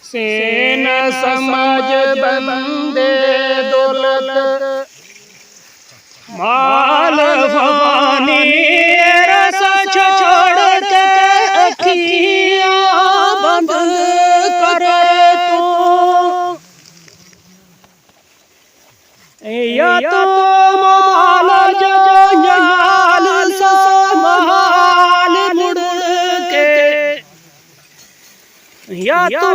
सेन समझ बंदे दौलत माल फानी रस छोड़ के अखियां बंद करे तू या तो माल जंजाल संभाल मुड़ के या तो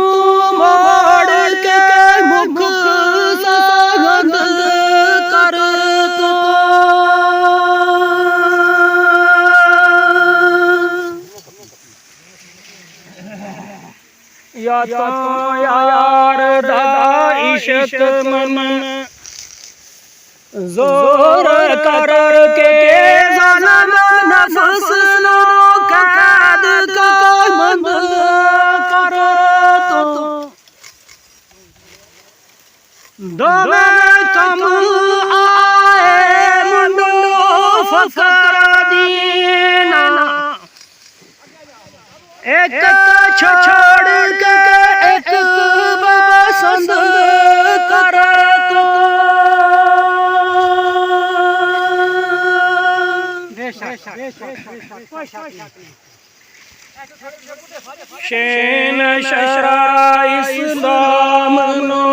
मोड़ के मुख सगंध कर तू या तो यार दा इश्क मन जोर कर के जन्म नफस नो कैद का मंद कर तो दोवे कम आए मुंडो फकर दीना एक छोड़ के एक पसंद कर तो शेन शरा इस्लाम नो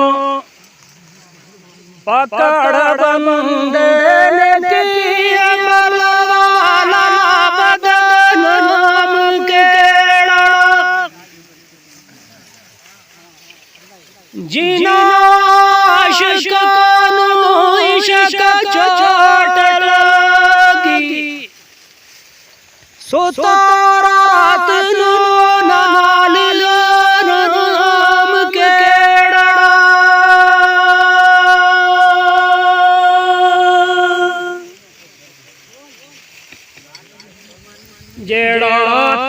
पकड़ बंदे ने किया मलवाला बदन नाम केड़ा जिना आशिकानो इश्क चोट लगी सोता रात नो नाल नाम केड़ा जेड़ा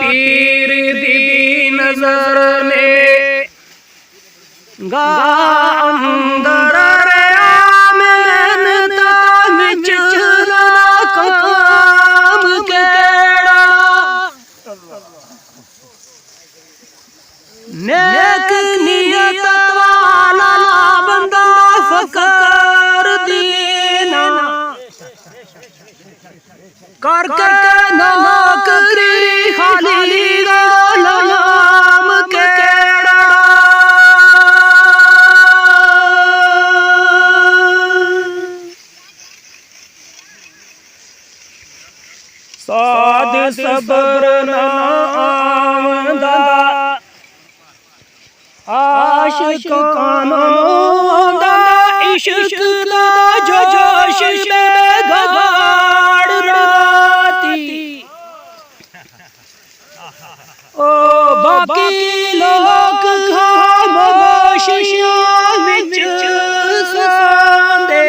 पीर दी नजर ने गा अंदर नेक नियत वाला बंदा फकर दीना कर के नौकरी खाली नाम केड़ा साध सब्र ना आमदा आशिक कानो दा इश्क दा जो जोश में गगाड़ राती ओ बाकी लोग खामोशियां विच सौंदे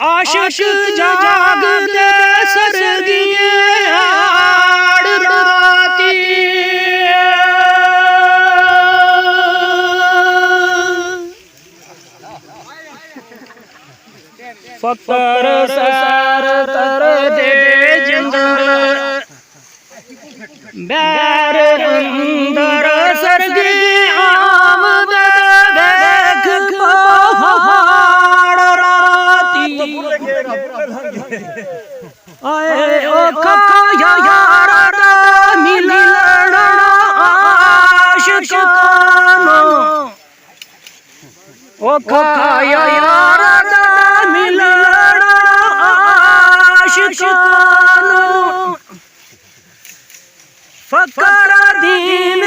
आशिक जागदे सरगिए आड़ राती फकर सार तर दे जंदर बैर अंदर सरगी आमद देख पहाड़ राती आए ओ खया यार मिलन आशिकानो ओ खया यार फकर दीन